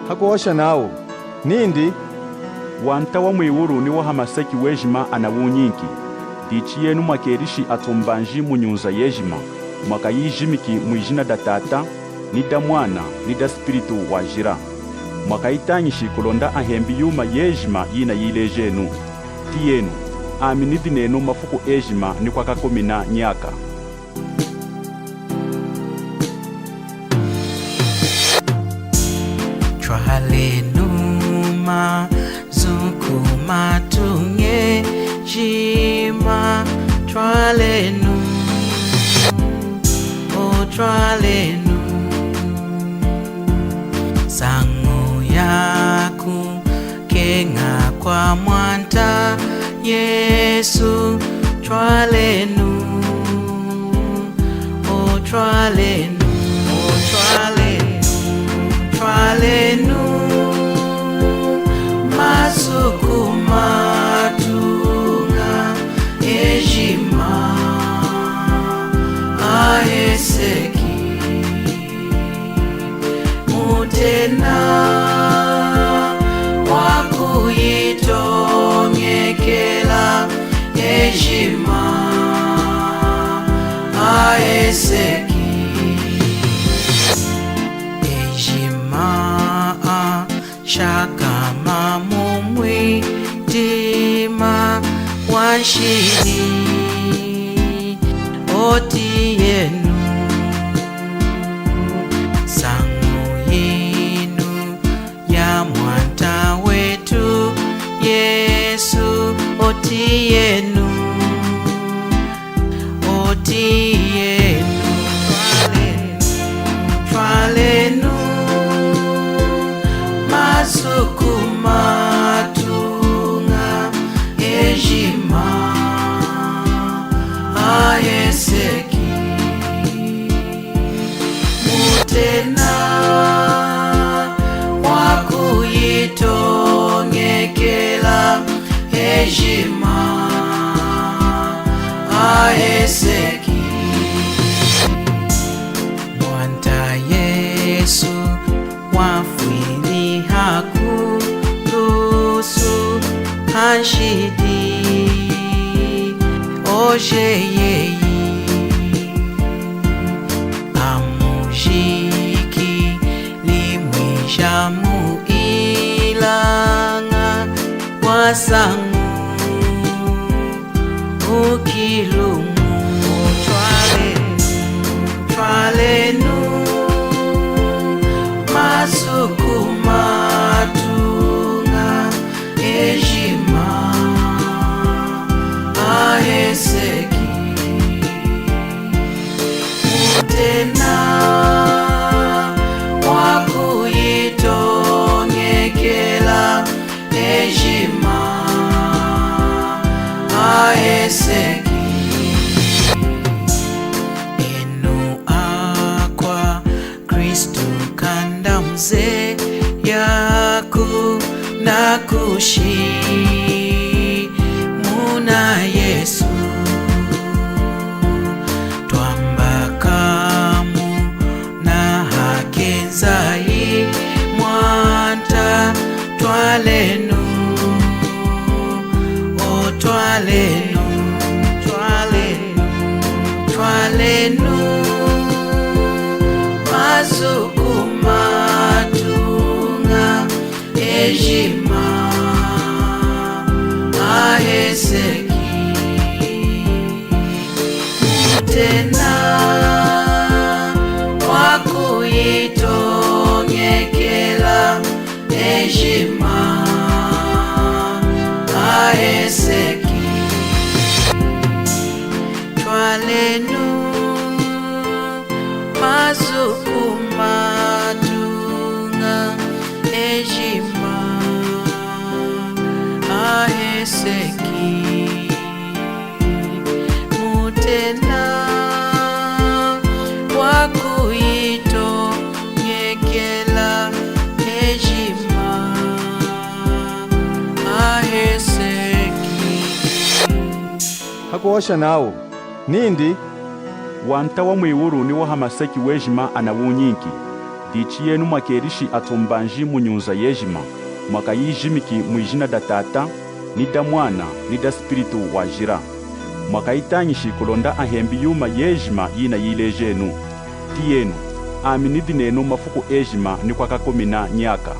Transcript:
hakuosha nawo nindi wanta wa mwiwuru ni wahamaseki wejima anawunyinki dichi yenu mwakerishi atumbanji munyunza yejima mwakayijimiki mwijina da Tata ni da Mwana ni da Spiritu wajira mwakayitanyishi kulonda ahembi yuma yejima yina yilejenu ti yenu aminidi nenu mafuku ejima ni kwakakomina nyaka. Twalenuma zukuma tunge jima twalenu o twalenu sangu yaku kenga kwa mwanta Yesu twalenu o twalenu o twalenu twalenu masukuma tunga ejima aeseki mutena wakuyitongekela ejima aeseki shakama mumwi tima wanshini oti yenu sangu yinu ya mwanta wetu Yesu oti yenu twalenu masukuma tunga ejima aeseki mutena wakuyitongekela ejima aeseki mwanta Yesu wafwili hakurusu hanshidi oje yeyi amujiki limwishamu ilanga wasangu ukilumu twalenu masukuma tunga ejima aeseki mutena wakuyitongekela ejima aeseki enu akwa Kristu kanda mze yaku na kushi muna Yesu twambakamu na hakenzai mwanta twalenu o twalenu masukuma tunga ejima aeseki mutena wakuyitongekela ejima aeseki twalenu masukuma tunga ejima aeseki mutena wakuyitongekela ejima aeseki hakuosha nawo nindi wanta wa mwiwuru ni wahamaseki wejima anawunyinki dichi yenu mwakerishi atombanji munyunza yejima mwakayijimiki mwijina da Tata ni da Mwana ni da Spiritu wajira mwakayitanyishi kulonda ahembi yuma yejima yina yilejenu tiyenu aminidi nenu mafuku ejima ni kwakakomina nyaka.